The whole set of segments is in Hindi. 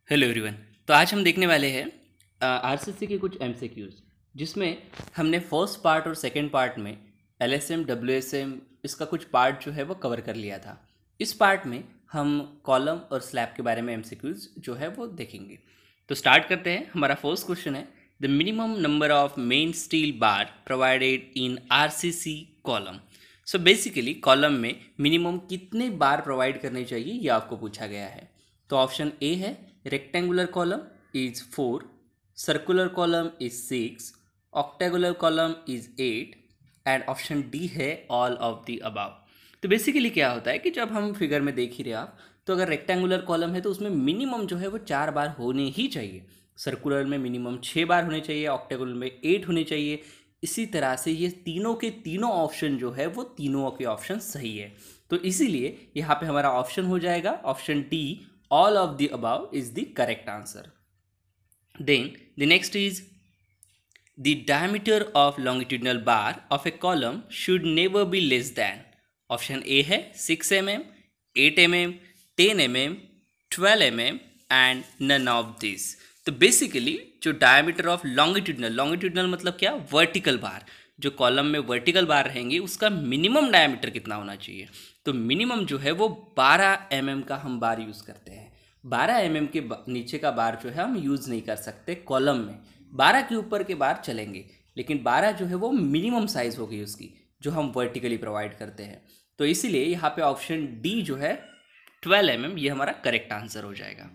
Hello everyone. तो आज हम देखने वाले हैं आरसीसी के कुछ एमसीक्यूज, जिसमें हमने फर्स्ट पार्ट और सेकंड पार्ट में एलएसएम डब्ल्यूएसएम इसका कुछ पार्ट जो है वो कवर कर लिया था। इस पार्ट में हम कॉलम और स्लैब के बारे में एमसीक्यूज जो है वो देखेंगे। तो स्टार्ट करते हैं। हमारा फर्स्ट क्वेश्चन है, the minimum number of main steel bar provided in RCC column. So basically column में मिनिमम कितने बार प्रोवाइड करने चाहिए ये आपको पूछा गया है। तो ऑप्शन ए है rectangular column is 4, circular column is 6, octagonal column is 8 and option D है ऑल ऑफ द अबाव। तो बेसिकली क्या होता है कि जब हम फिगर में देख ही रहे आप, तो अगर रेक्टेंगुलर कॉलम है तो उसमें मिनिमम जो है वो 4 बार होने ही चाहिए, सर्कुलर में मिनिमम 6 बार होने चाहिए, ऑक्टेगोनल में 8 होने चाहिए। इसी तरह से ये तीनों के तीनों ऑप्शन जो है वो तीनों के ऑप्शन सही है। तो इसीलिए यहाँ पे हमारा ऑप्शन हो जाएगा option D, all of the above is the correct answer. Then the next is, the diameter of longitudinal bar of a column should never be less than. Option A है 6 mm, 8 mm, 10 mm, 12 mm and none of this. तो बेसिकली जो डायमीटर ऑफ लॉन्गिट्यूडनल मतलब क्या, वर्टिकल बार, जो कॉलम में वर्टिकल बार रहेंगे उसका मिनिमम डायमीटर कितना होना चाहिए। तो मिनिमम जो है वो 12 mm का हम बार यूज़ करते हैं। 12 mm के नीचे का बार जो है हम यूज़ नहीं कर सकते कॉलम में। 12 के ऊपर के बार चलेंगे, लेकिन 12 जो है वो मिनिमम साइज़ होगी उसकी, जो हम वर्टिकली प्रोवाइड करते हैं। तो इसीलिए यहाँ पे ऑप्शन डी जो है 12 mm ये हमारा करेक्ट आंसर हो जाएगा।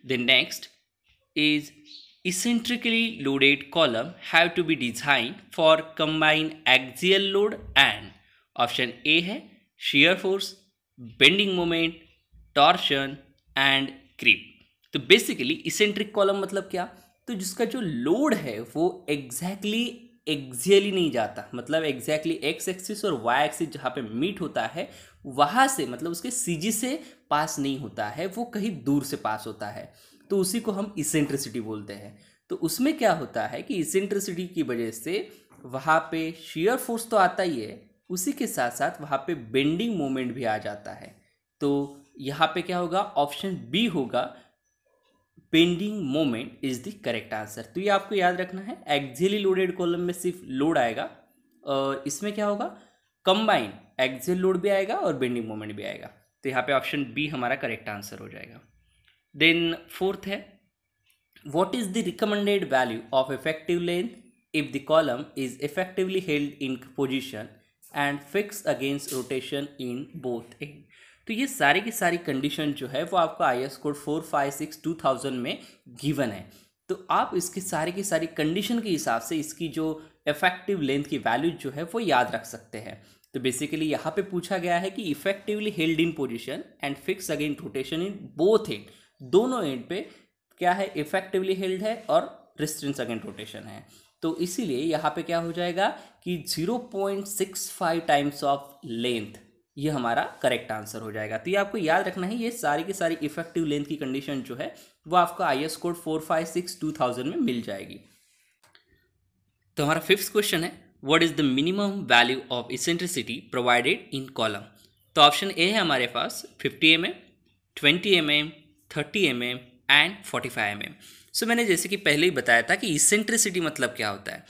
The next is, eccentrically loaded column have to be designed for combined axial load and option A है shear force, bending moment, torsion and creep। तो बेसिकली इसेंट्रिक कॉलम मतलब क्या, तो जिसका जो लोड है वो एग्जैक्टली एक्सियली नहीं जाता, मतलब एग्जैक्टली एक्स एक्सिस और वाई एक्सिस जहाँ पे मीट होता है वहाँ से, मतलब उसके सीजी से पास नहीं होता है, वो कहीं दूर से पास होता है। तो उसी को हम इसेंट्रिसिटी बोलते हैं। तो उसमें क्या होता है कि इसेंट्रिसिटी की वजह से वहाँ पे शियर फोर्स तो आता ही है, उसी के साथ साथ वहाँ पे बेंडिंग मोमेंट भी आ जाता है। तो यहाँ पे क्या होगा, ऑप्शन बी होगा, bending moment is the correct answer. तो ये आपको याद रखना है, एक्सियली लोडेड कॉलम में सिर्फ लोड आएगा और इसमें क्या होगा, कंबाइन एक्सियल लोड भी आएगा और बेंडिंग मोमेंट भी आएगा। तो यहाँ पे ऑप्शन बी हमारा करेक्ट आंसर हो जाएगा। देन फोर्थ है, what is the recommended value of effective length if the column is effectively held in position and fixed against rotation in both end। तो ये सारी की सारी कंडीशन जो है वो आपको IS कोड 456/2000 में गिवन है। तो आप इसकी सारी कंडीशन के हिसाब से इसकी जो इफेक्टिव लेंथ की वैल्यू जो है वो याद रख सकते हैं। तो बेसिकली यहाँ पे पूछा गया है कि effectively held in position and fix against rotation in both and, दोनों एंड पे क्या है, इफेक्टिवली हेल्ड है और रिस्ट्रेंस अगेंस्ट रोटेशन है। तो इसीलिए यहाँ पे क्या हो जाएगा कि 0.65 टाइम्स ऑफ लेंथ, ये हमारा करेक्ट आंसर हो जाएगा। तो ये आपको याद रखना है, ये सारी की सारी इफेक्टिव लेंथ की कंडीशन जो है वो आपको IS कोड 456/2000 में मिल जाएगी। तो हमारा फिफ्थ क्वेश्चन है, what is the minimum value of eccentricity provided in column. तो ऑप्शन ए है हमारे पास 50 mm, 20 mm, 30 mm and 45 mm। सो मैंने जैसे कि पहले ही बताया था कि इसेंट्रिसिटी मतलब क्या होता है,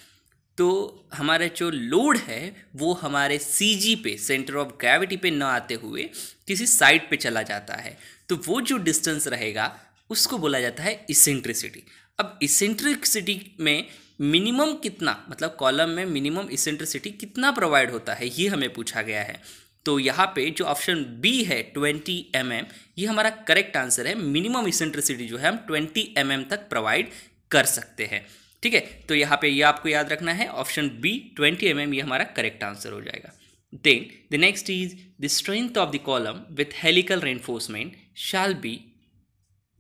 तो हमारा जो लोड है वो हमारे सीजी पे, सेंटर ऑफ ग्रेविटी पे न आते हुए किसी साइड पे चला जाता है। तो वो जो डिस्टेंस रहेगा उसको बोला जाता है इसेंट्रिसिटी। अब इसेंट्रिसिटी में मिनिमम कितना, मतलब कॉलम में मिनिमम इसेंट्रिसिटी कितना प्रोवाइड होता है ये हमें पूछा गया है। तो यहाँ पे जो ऑप्शन बी है 20 mm, ये हमारा करेक्ट आंसर है। मिनिमम इसेंट्रिसिटी जो है हम 20 mm तक प्रोवाइड कर सकते हैं। ठीक है, तो यहाँ पे ये आपको याद रखना है, ऑप्शन बी 20 mm ये हमारा करेक्ट आंसर हो जाएगा। Then the next is, the strength of the column with helical reinforcement shall be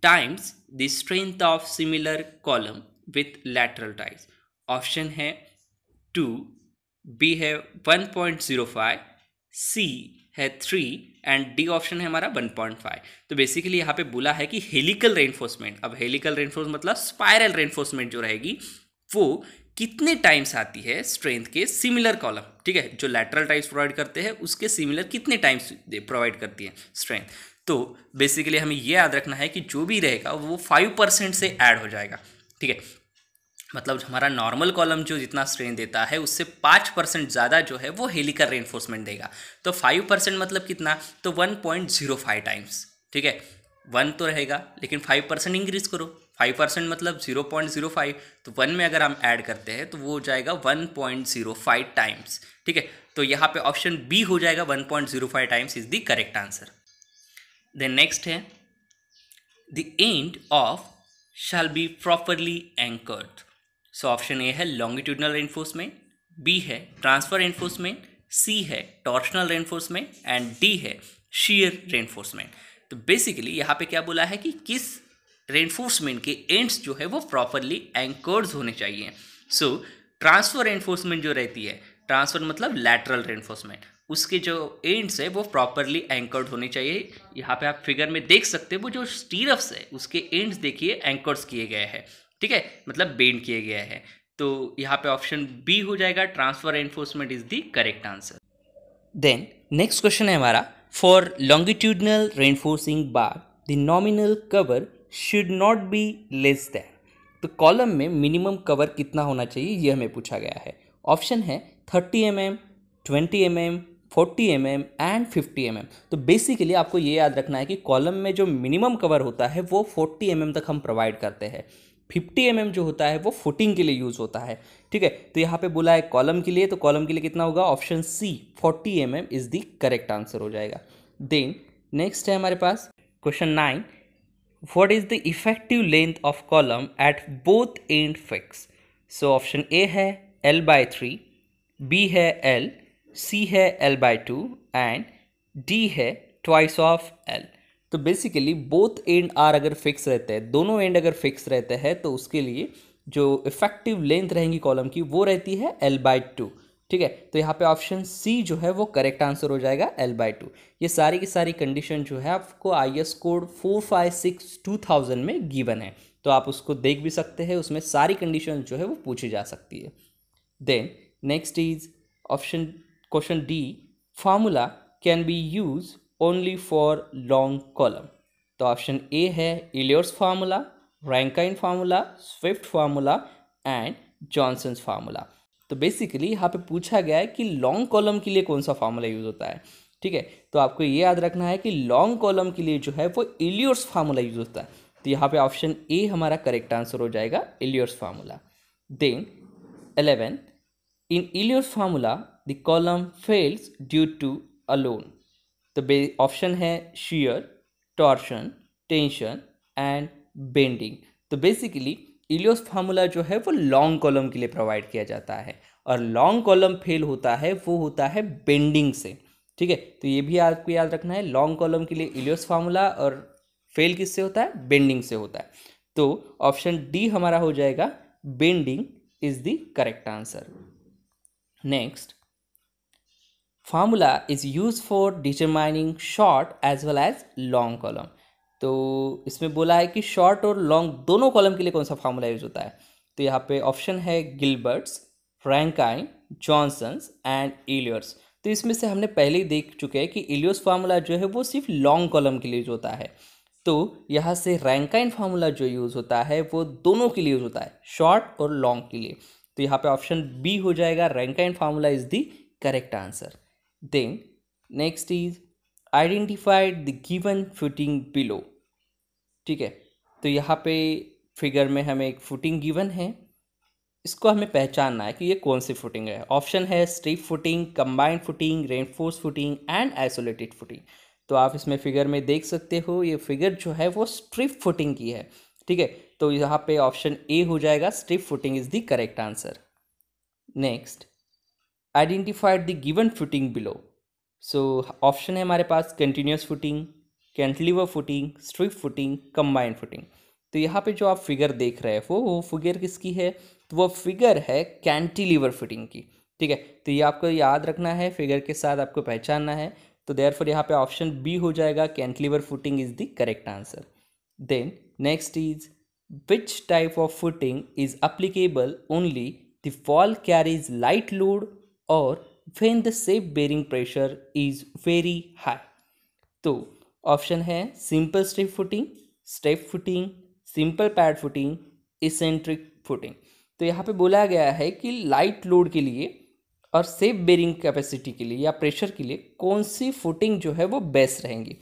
times the strength of similar column with lateral ties. Option है 2, बी है 1.05, सी है 3 एंड डी ऑप्शन है हमारा 1.5। तो बेसिकली यहाँ पे बोला है कि हेलिकल रेनफोर्समेंट, अब हेलिकल रेनफोर्समेंट मतलब स्पाइरल रेनफोर्समेंट जो रहेगी वो कितने टाइम्स आती है स्ट्रेंथ के सिमिलर कॉलम। ठीक है, जो लैटरल टाइप्स प्रोवाइड करते हैं उसके सिमिलर कितने टाइम्स प्रोवाइड करती है स्ट्रेंथ। तो बेसिकली हमें ये याद रखना है कि जो भी रहेगा वो 5% से ऐड हो जाएगा, ठीक है। मतलब हमारा नॉर्मल कॉलम जो जितना स्ट्रेन देता है उससे 5% ज़्यादा जो है वो हेलिकल रेनफोर्समेंट देगा। तो 5% मतलब कितना, तो 1.05 टाइम्स, ठीक है। 1 तो रहेगा लेकिन 5% इंक्रीज करो, 5% मतलब 0.05, तो 1 में अगर हम ऐड करते हैं तो वो हो जाएगा 1.05 टाइम्स, ठीक है। तो यहाँ पे ऑप्शन बी हो जाएगा, 1.05 times is the correct answer. Then next है the end of shall be properly anchored. So option A है लॉन्गिट्यूडनल रेनफोर्समेंट, बी है ट्रांसफर रेनफोर्समेंट, सी है टॉर्शनल रेनफोर्समेंट एंड डी है shear रेनफोर्समेंट। तो बेसिकली यहाँ पे क्या बोला है कि किस रेनफोर्समेंट के एंड्स जो है वो प्रॉपरली एंकर्ड होने चाहिए। सो ट्रांसफर रेनफोर्समेंट जो रहती है, ट्रांसफर मतलब लैटरल रेनफोर्समेंट, उसके जो एंड्स है वो प्रॉपरली एंकर्ड होने चाहिए। यहाँ पे आप फिगर में देख सकते हैं वो जो स्टीरप्स है उसके एंड्स देखिए एंकर्स किए गए हैं, ठीक है, मतलब बेंड किए गए हैं। तो यहाँ पे ऑप्शन बी हो जाएगा, transfer reinforcement is the correct answer. Then next question है हमारा, for longitudinal reinforcing bar the nominal cover should not be less than. तो कॉलम में मिनिमम कवर कितना होना चाहिए ये हमें पूछा गया है। ऑप्शन है 30 mm, 20 mm, 40 mm and 50 mm। तो बेसिकली आपको ये याद रखना है कि कॉलम में जो मिनिमम कवर होता है वो 40 mm तक हम प्रोवाइड करते हैं। 50 mm जो होता है वो फुटिंग के लिए यूज़ होता है, ठीक है। तो यहाँ पे बोला है कॉलम के लिए, तो कॉलम के लिए कितना होगा, option C 40 mm is the correct answer हो जाएगा। देन नेक्स्ट है हमारे पास question 9, what is the effective length of column at both end fix। So option A है L/3, बी है L, सी है L/2 एंड डी है ट्वाइस ऑफ L। तो बेसिकली बोथ एंड आर अगर फिक्स रहते हैं, दोनों एंड अगर फिक्स रहते हैं तो उसके लिए जो इफेक्टिव लेंथ रहेंगी कॉलम की वो रहती है L/2, ठीक है। तो यहाँ पे ऑप्शन सी जो है वो करेक्ट आंसर हो जाएगा, L/2। ये सारी की सारी कंडीशन जो है आपको IS कोड 456/2000 में गिवन है, तो आप उसको देख भी सकते हैं, उसमें सारी कंडीशन जो है वो पूछी जा सकती है। Then next is option question D, formula can be use only for long column. तो ऑप्शन ए है Elliott's formula, Rankine formula, Swift formula and Johnson's formula. तो बेसिकली यहाँ पे पूछा गया है कि लॉन्ग कॉलम के लिए कौन सा फार्मूला यूज होता है, ठीक है। तो आपको ये याद रखना है कि लॉन्ग कॉलम के लिए जो है वो इलियट्स फार्मूला यूज होता है। तो यहाँ पे ऑप्शन ए हमारा करेक्ट आंसर हो जाएगा, Elliott's formula. Then 11, in Elliott's formula the column fails due to alone. तो ऑप्शन है shear, torsion, tension and bending. तो बेसिकली इलियट्स फार्मूला जो है वो लॉन्ग कॉलम के लिए प्रोवाइड किया जाता है, और लॉन्ग कॉलम फेल होता है वो होता है बेंडिंग से, ठीक है। तो ये भी आपको याद रखना है, लॉन्ग कॉलम के लिए इलियट्स फार्मूला और फेल किससे होता है, बेंडिंग से होता है। तो ऑप्शन डी हमारा हो जाएगा, bending is the correct answer. Next, formula is use for determining short as well as long column. तो इसमें बोला है कि शॉर्ट और लॉन्ग दोनों कॉलम के लिए कौन सा फार्मूला यूज होता है। तो यहाँ पे ऑप्शन है गिलबर्ट्स, रैंकाइन, जॉनसन्स एंड इलियट्स। तो इसमें से हमने पहले ही देख चुके हैं कि इलियट्स फार्मूला जो है वो सिर्फ लॉन्ग कॉलम के लिए यूज होता है। तो यहाँ से रैंकाइन फार्मूला जो यूज होता है वो दोनों के लिए यूज होता है, शॉर्ट और लॉन्ग के लिए। तो यहाँ पे ऑप्शन बी हो जाएगा, Rankine formula is the correct answer. Then next is identified the given footing below, ठीक है। तो यहाँ पे फिगर में हमें एक फुटिंग गिवन है, इसको हमें पहचानना है कि ये कौन सी फुटिंग है। ऑप्शन है strip footing, combined footing, reinforce footing and isolated footing. तो आप इसमें फिगर में देख सकते हो, ये फिगर जो है वो स्ट्रिप फुटिंग की है, ठीक है। तो यहाँ पे ऑप्शन ए हो जाएगा, strip footing is the correct answer. Next, identified the given footing below. So option है हमारे पास continuous footing, cantilever footing, strip footing, combined footing. तो यहाँ पे जो आप फिगर देख रहे हो वो फिगर किसकी है, तो वो फिगर है कैंटिलीवर फुटिंग की, ठीक है। तो ये आपको याद रखना है, फिगर के साथ आपको पहचानना है। तो देयरफॉर यहाँ पे ऑप्शन बी हो जाएगा, cantilever footing is the correct answer. Then next is which type of footing is applicable only the wall carries light load or when the shape bearing pressure is very high। तो ऑप्शन है simple step footing, simple pad footing, eccentric footing. तो यहाँ पे बोला गया है कि लाइट लोड के लिए और सेफ बेरिंग कैपेसिटी के लिए या प्रेशर के लिए कौन सी फुटिंग जो है वो बेस्ट रहेंगी।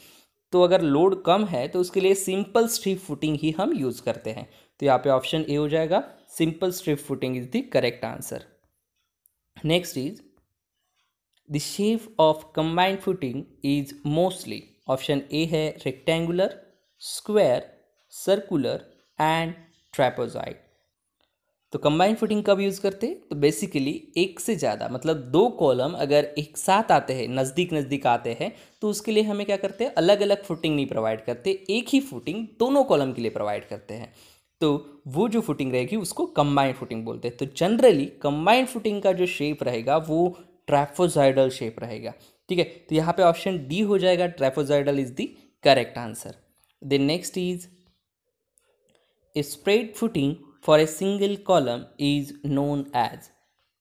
तो अगर लोड कम है तो उसके लिए सिंपल स्ट्रिप फुटिंग ही हम यूज़ करते हैं। तो यहाँ पे ऑप्शन ए हो जाएगा, simple strip footing is the correct answer. Next is the shape of combined footing is mostly, option A है rectangular, square, circular and trapezoid. तो कंबाइंड फुटिंग कब यूज़ करते हैं? तो बेसिकली एक से ज़्यादा मतलब दो कॉलम अगर एक साथ आते हैं, नज़दीक नज़दीक आते हैं, तो उसके लिए हमें क्या करते हैं, अलग अलग फुटिंग नहीं प्रोवाइड करते, एक ही फुटिंग दोनों कॉलम के लिए प्रोवाइड करते हैं। तो वो जो फुटिंग रहेगी उसको कंबाइंड फुटिंग बोलते हैं। तो जनरली कंबाइंड फुटिंग का जो शेप रहेगा वो ट्रैपेजॉइडल शेप रहेगा। ठीक है, तो यहाँ पे ऑप्शन डी हो जाएगा, trapezoidal is the correct answer. Then next is spread footing for a single column is known as.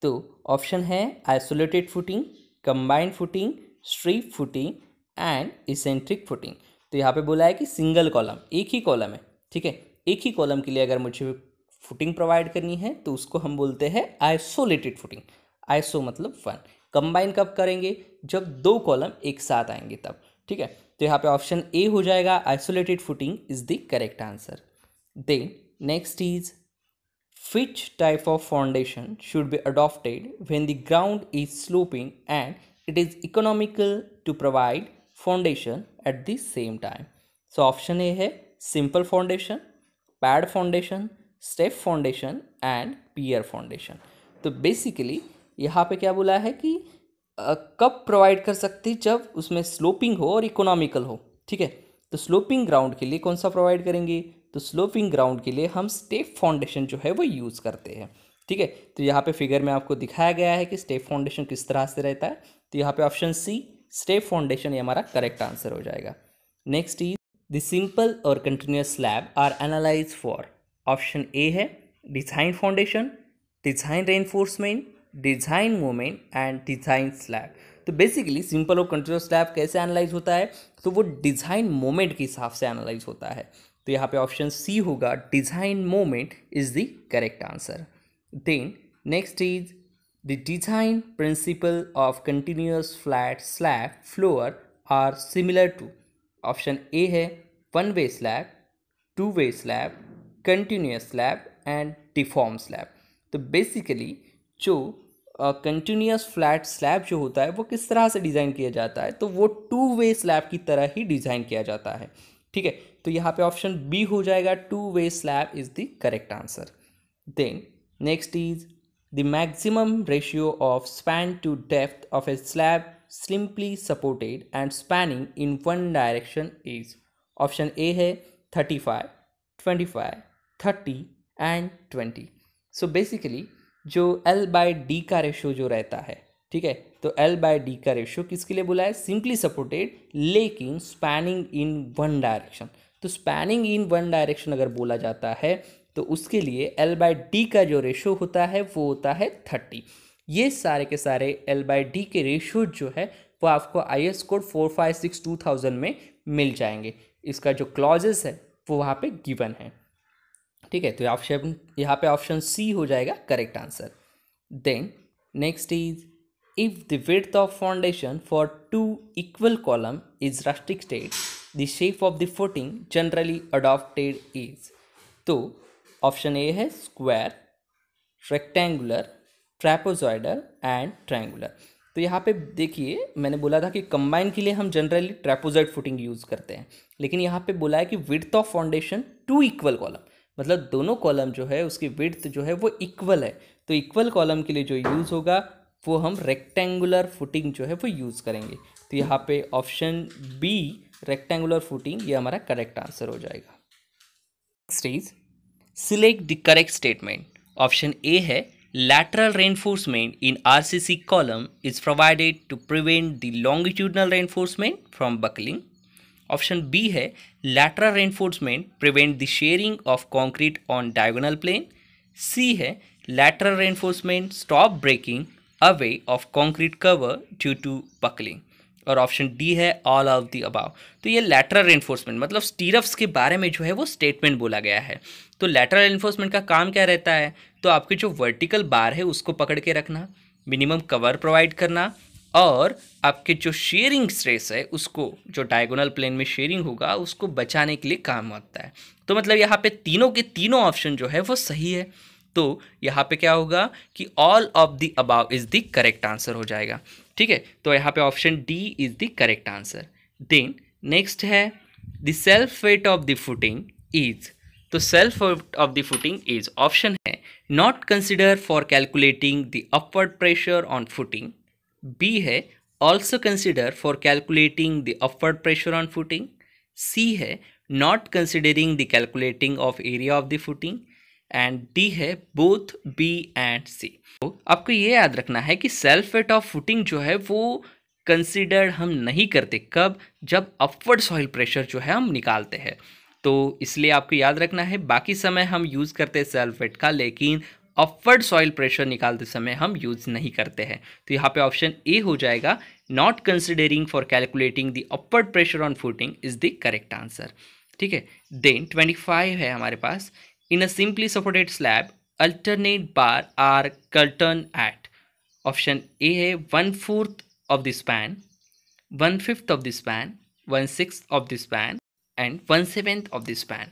तो ऑप्शन है isolated footing, combined footing, strip footing and eccentric footing. तो यहाँ पे बोला है कि सिंगल कॉलम, एक ही कॉलम है, ठीक है, एक ही कॉलम के लिए अगर मुझे फुटिंग प्रोवाइड करनी है तो उसको हम बोलते हैं आइसोलेटेड फुटिंग। आइसो मतलब वन। कंबाइन कब करेंगे? जब दो कॉलम एक साथ आएंगे तब। ठीक है, तो यहाँ पे ऑप्शन ए हो जाएगा, isolated footing is the correct answer. Then next is which type of foundation should be adopted when the ground is sloping and it is economical to provide foundation at the same time? So option A है simple foundation, pad foundation, step foundation and pier foundation। तो बेसिकली यहाँ पे क्या बोला है कि कब प्रोवाइड कर सकते जब उसमें स्लोपिंग हो और इकोनॉमिकल हो। ठीक है, तो स्लोपिंग ग्राउंड के लिए कौन सा प्रोवाइड करेंगे? तो स्लोपिंग ग्राउंड के लिए हम स्टेप फाउंडेशन जो है वो यूज़ करते हैं। ठीक है, तो यहाँ पे फिगर में आपको दिखाया गया है कि स्टेप फाउंडेशन किस तरह से रहता है। तो यहाँ पे ऑप्शन सी स्टेप फाउंडेशन ये हमारा करेक्ट आंसर हो जाएगा। नेक्स्ट इज द सिंपल और continuous slab are analyze for. Option A है design foundation, design reinforcement, design moment and design slab. तो बेसिकली सिंपल और कंटिन्यूस स्लैब कैसे एनालाइज होता है? तो वो डिजाइन मोमेंट के हिसाब से एनालाइज होता है। तो यहाँ पे ऑप्शन सी होगा, design moment is the correct answer. Then next is the design principle of continuous flat slab floor are similar to. Option A है one way slab, two way slab, continuous slab and deform slab. तो बेसिकली जो कंटिन्यूअस फ्लैट स्लैब जो होता है वो किस तरह से डिज़ाइन किया जाता है? तो वो टू वे स्लैब की तरह ही डिज़ाइन किया जाता है। ठीक है, तो यहाँ पे ऑप्शन बी हो जाएगा, two way slab is the correct answer. Then next is the maximum ratio of span to depth of a slab simply supported and spanning in one direction is. Option A है 35, 25, 30 एंड 20। सो बेसिकली जो L/D का रेशो जो रहता है, ठीक है, तो L/D का रेशो किसके लिए बोला है? सिंपली सपोर्टेड लेकिन स्पैनिंग इन वन डायरेक्शन। तो स्पैनिंग इन वन डायरेक्शन अगर बोला जाता है तो उसके लिए L/D का जो रेशो होता है वो होता है 30। ये सारे के सारे L/D के रेशो जो है वो आपको IS कोड 456/2000 में मिल जाएंगे। इसका जो क्लॉजेस है वो वहाँ पे गिवन है। ठीक है, तो यहाँ पे ऑप्शन सी हो जाएगा correct answer. Then next is if the width of foundation for two equal column is restricted the shape of the footing generally adopted is. तो ऑप्शन ए है square, rectangular, trapezoidal and triangular. तो यहाँ पे देखिए मैंने बोला था कि कंबाइन के लिए हम जनरली ट्रैपेजॉइड फुटिंग यूज़ करते हैं, लेकिन यहाँ पे बोला है कि width of foundation two equal column, मतलब दोनों कॉलम जो है उसकी विड्थ जो है वो इक्वल है। तो इक्वल कॉलम के लिए जो यूज़ होगा वो हम रेक्टेंगुलर फुटिंग जो है वो यूज़ करेंगे। तो यहाँ पे ऑप्शन बी रेक्टेंगुलर फुटिंग ये हमारा करेक्ट आंसर हो जाएगा। Next is select the correct statement. Option A है lateral reinforcement in RCC column is provided to prevent the longitudinal reinforcement from buckling. Option B है lateral reinforcement prevent the shearing of concrete on diagonal plane. सी है lateral reinforcement stop breaking away of concrete cover due to buckling. और ऑप्शन डी है ऑल ऑफ द अबाव। तो ये लैटरल रेनफोर्समेंट मतलब स्टीरप्स के बारे में जो है वो स्टेटमेंट बोला गया है। तो लैटरल रेनफोर्समेंट का काम क्या रहता है, तो आपकी जो वर्टिकल बार है उसको पकड़ के रखना, मिनिमम कवर प्रोवाइड करना, और आपके जो शेयरिंग स्ट्रेस है उसको, जो डायगोनल प्लेन में शेयरिंग होगा उसको बचाने के लिए काम आता है। तो मतलब यहाँ पे तीनों के तीनों ऑप्शन जो है वो सही है। तो यहाँ पे क्या होगा कि all of the above is the correct answer हो जाएगा। ठीक है, तो यहाँ पे option D is the correct answer. Then next है the self weight of the footing is. तो self weight of the footing is option है not consider for calculating the upward pressure on footing, B है also consider for calculating the upward pressure on footing, C है not considering the calculating of area of the footing, and D है बोथ बी एंड सी। तो आपको ये याद रखना है कि सेल्फ वेट ऑफ फुटिंग जो है वो कंसिडर हम नहीं करते, कब, जब अपवर्ड सॉइल प्रेशर जो है हम निकालते हैं। तो इसलिए आपको याद रखना है बाकी समय हम यूज़ करते हैं सेल्फ वेट का, लेकिन अपवर्ड सॉइल प्रेशर निकालते समय हम यूज़ नहीं करते हैं। तो यहाँ पे ऑप्शन ए हो जाएगा not considering for calculating the upward pressure on footing is the correct answer. ठीक है, देन 25 है हमारे पास। In a simply supported slab, alternate bar are curtain at. Option A है 1/4 of the span, 1/5 of the span, 1/6 of the span and 1/7 of the span.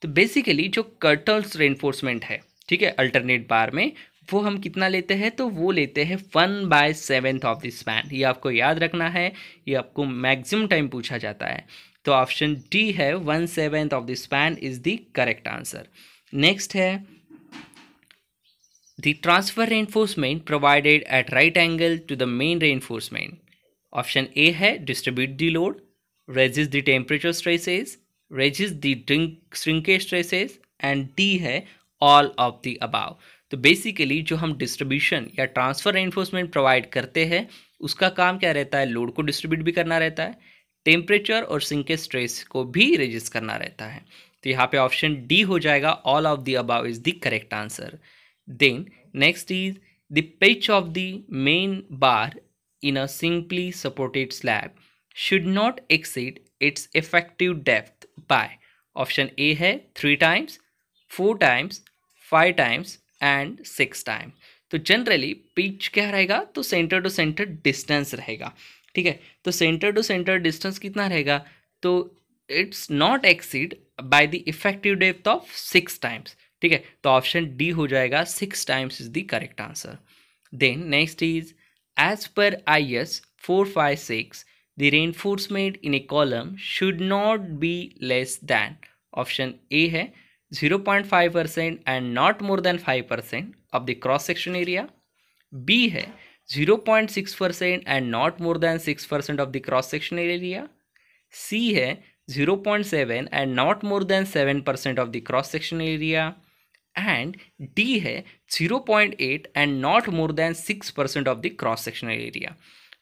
तो बेसिकली जो कर्टल्स रेनफोर्समेंट है, ठीक है, अल्टरनेट बार में वो हम कितना लेते हैं, तो वो लेते हैं 1/7 ऑफ द स्पैन। ये आपको याद रखना है, ये आपको मैक्सिमम टाइम पूछा जाता है। तो ऑप्शन डी है 1/7 of the span is the correct answer. Next है the transfer reinforcement provided at right angle to the main reinforcement. Option A है distribute the load, resist the temperature stresses, resist the shrinkage stresses, and D है ऑल ऑफ द अबाव। तो बेसिकली जो हम डिस्ट्रीब्यूशन या ट्रांसफर रेनफोर्समेंट प्रोवाइड करते हैं उसका काम क्या रहता है, लोड को डिस्ट्रीब्यूट भी करना रहता है, टेम्परेचर और श्रिंकेज स्ट्रेस को भी रेजिस्ट करना रहता है। तो यहाँ पे ऑप्शन डी हो जाएगा all of the above is the correct answer. Then next is the pitch of the main bar in a simply supported slab should not exceed its effective depth by. Option A है 3 times, 4 times, 5 times and 6 times। तो जनरली पिच क्या रहेगा, तो सेंटर टू सेंटर डिस्टेंस रहेगा। ठीक है, तो सेंटर टू सेंटर डिस्टेंस कितना रहेगा, तो it's not exceed by the effective depth of 6 times। ठीक है, तो ऑप्शन डी हो जाएगा 6 times is the correct answer. Then next is as per IS 456 the reinforcement in a column should not be less than. Option A है 0.5% and not more than 5% of the cross section area, B है 0.6% and not more than 6% of the cross section area, C है 0.7 and not more than 7% of the cross section area, and D है 0.8 and not more than 6% of the cross sectional area.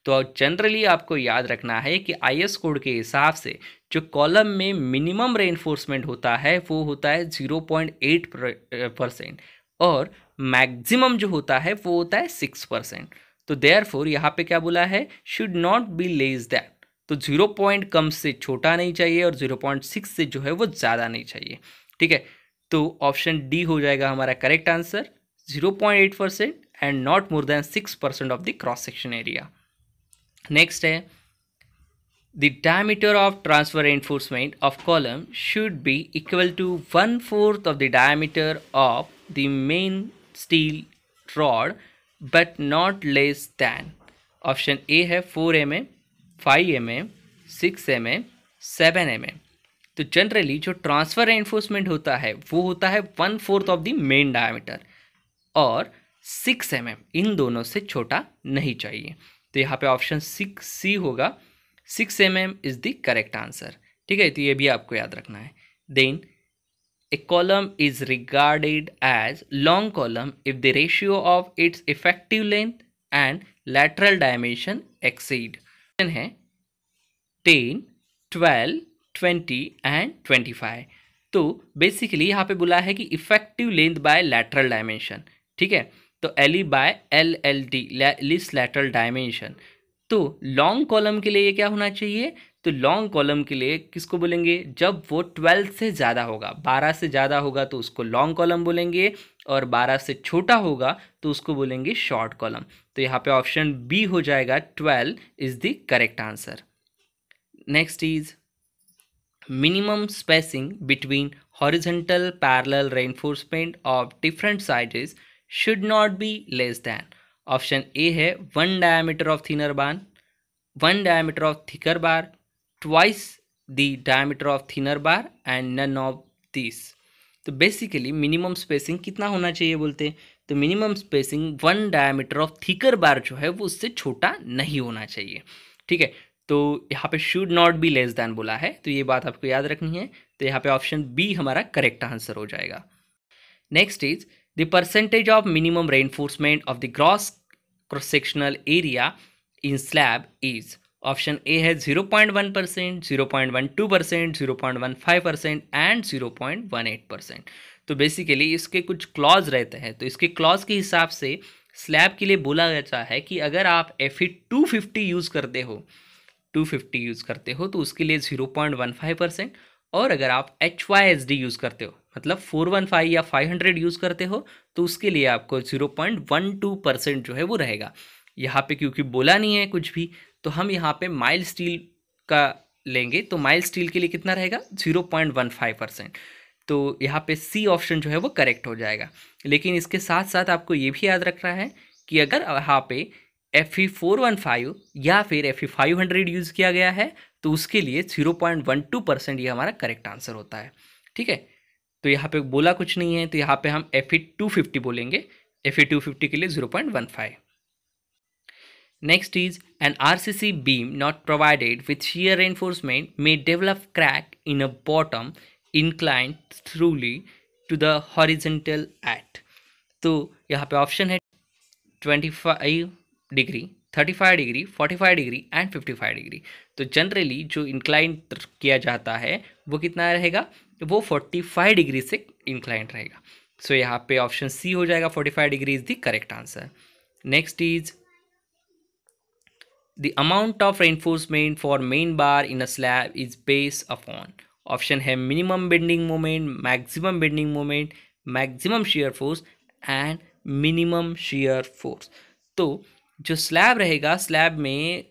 तो जनरली आपको याद रखना है कि IS कोड के हिसाब से जो कॉलम में मिनिमम रेनफोर्समेंट होता है वो होता है 0.8% और मैक्सिमम जो होता है वो होता है 6%। तो देयरफॉर यहाँ पे क्या बोला है, should not be less that. तो 0 पॉइंट कम से छोटा नहीं चाहिए और 0.6 से जो है वो ज़्यादा नहीं चाहिए। ठीक है, तो ऑप्शन डी हो जाएगा हमारा correct answer, 0.8% and not more than 6% of the cross section area. Next है the diameter of transfer reinforcement of column should be equal to 1/4 of the diameter of the main steel rod but not less than. Option A है 4 mm, 5 mm, 6 mm, 7 mm। तो जनरली जो ट्रांसफर रेनफोर्समेंट होता है वो होता है 1/4 ऑफ द मेन डायमीटर और 6 mm, इन दोनों से छोटा नहीं चाहिए। तो यहाँ पे ऑप्शन 6C होगा, 6 mm is the correct answer. ठीक है, तो ये भी आपको याद रखना है। Then a column is regarded as long column if the ratio of its effective length and lateral dimension exceed है 10, 12, 20 एंड 25। तो बेसिकली यहाँ पे बोला है कि effective length by lateral dimension. ठीक है, तो LE by LLD least lateral dimension तो लॉन्ग कॉलम के लिए ये क्या होना चाहिए, तो लॉन्ग कॉलम के लिए किसको बोलेंगे, जब वो 12 से ज़्यादा होगा, 12 से ज़्यादा होगा तो उसको लॉन्ग कॉलम बोलेंगे, और 12 से छोटा होगा तो उसको बोलेंगे शॉर्ट कॉलम। तो यहाँ पे ऑप्शन बी हो जाएगा, 12 is the correct answer. Next is minimum spacing between horizontal parallel reinforcement of different sizes should not be less than। Option A है 1 diameter of thinner bar, 1 diameter of thicker bar, twice the diameter of thinner bar and none of these। तो बेसिकली मिनिमम स्पेसिंग कितना होना चाहिए बोलते हैं, तो minimum spacing 1 diameter of thicker bar जो है वो उससे छोटा नहीं होना चाहिए। ठीक है, तो यहाँ पे should not be less then बोला है, तो ये बात आपको याद रखनी है। तो यहाँ पे ऑप्शन बी हमारा करेक्ट आंसर हो जाएगा। Next is the percentage of minimum reinforcement of the gross cross sectional area in slab is. Option A है 0.1%, 0.12%, 0.15% एंड 0.18%। तो बेसिकली इसके कुछ क्लॉज रहते हैं, तो इसके क्लॉज के हिसाब से स्लैब के लिए बोला जाता है कि अगर आप FE 250 यूज़ करते हो, 250 यूज़ करते हो तो उसके लिए 0.15%, और अगर आप HYSD यूज़ करते हो मतलब 415 या 500 यूज़ करते हो तो उसके लिए आपको 0.12% जो है वो रहेगा। यहाँ पे क्योंकि बोला नहीं है कुछ भी, तो हम यहाँ पे माइल्ड स्टील का लेंगे, तो माइल्ड स्टील के लिए कितना रहेगा, 0.15%। तो यहाँ पे सी ऑप्शन जो है वो करेक्ट हो जाएगा। लेकिन इसके साथ साथ आपको ये भी याद रखना है कि अगर यहाँ पे FE 415 या फिर FE 500 यूज़ किया गया है तो उसके लिए 0.12% ये हमारा करेक्ट आंसर होता है। ठीक है, तो यहाँ पे बोला कुछ नहीं है, तो यहाँ पे हम FE 250 बोलेंगे, FE 250 के लिए 0.15। Next is an RCC beam not provided with shear reinforcement may develop crack in a bottom inclined throughly to the horizontal at। तो यहाँ पे ऑप्शन है 25 degree, 35 degree, 45 degree and 55 degree. तो जनरली जो इंक्लाइन किया जाता है वो कितना रहेगा, वो 45 डिग्री से इंक्लाइन रहेगा। सो यहाँ पे ऑप्शन सी हो जाएगा, 45 degree is the correct answer. Next is the amount of reinforcement for main bar in a slab is based upon। Option है minimum bending moment, maximum bending moment, maximum shear force and minimum shear force. तो जो स्लैब रहेगा, स्लैब में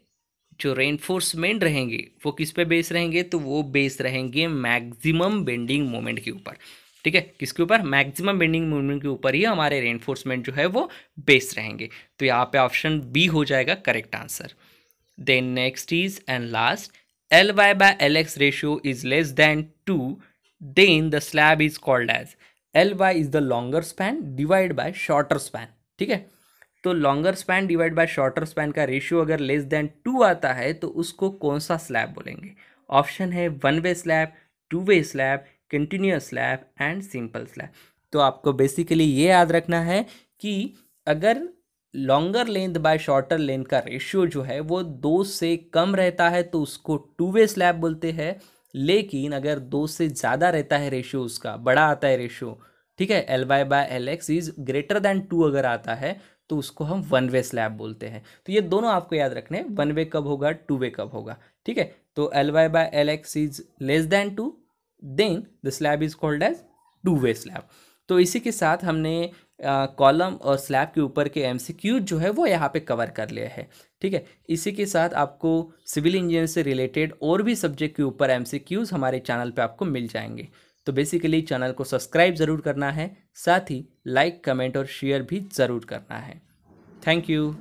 जो रेनफोर्समेंट रहेंगे वो किस पे बेस रहेंगे, तो वो बेस रहेंगे मैक्सिमम बेंडिंग मोमेंट के ऊपर। ठीक है, किसके ऊपर, मैक्सिमम बेंडिंग मोमेंट के ऊपर ही हमारे रेनफोर्समेंट जो है वो बेस रहेंगे। तो यहाँ पे ऑप्शन बी हो जाएगा correct answer. Then next is and last, Ly by Lx ratio is less than 2, then the slab is called as। Ly is the longer span divided by shorter span। ठीक है, तो longer span divide by shorter span का रेशियो अगर लेस देन 2 आता है तो उसको कौन सा स्लैब बोलेंगे। ऑप्शन है 1 वे slab, 2 way slab, continuous slab and simple slab. तो आपको बेसिकली ये याद रखना है कि अगर longer length bye shorter length का रेशियो जो है वो 2 से कम रहता है तो उसको 2 वे स्लैब बोलते हैं। लेकिन अगर 2 से ज़्यादा रहता है रेशियो, उसका बड़ा आता है रेशियो, ठीक है, Ly by Lx is greater than 2 अगर आता है तो उसको हम 1 वे स्लैब बोलते हैं। तो ये दोनों आपको याद रखने हैं, 1 वे कब होगा, 2 वे कब होगा। ठीक है, तो Ly by Lx is less than 2, then the slab is called as 2 way slab. तो इसी के साथ हमने कॉलम और स्लैब के ऊपर के MCQ जो है वो यहाँ पे कवर कर लिया है। ठीक है, इसी के साथ आपको सिविल इंजीनियर से रिलेटेड और भी सब्जेक्ट के ऊपर MCQs हमारे चैनल पे आपको मिल जाएंगे। तो बेसिकली चैनल को सब्सक्राइब ज़रूर करना है, साथ ही लाइक, कमेंट और शेयर भी ज़रूर करना है। Thank you.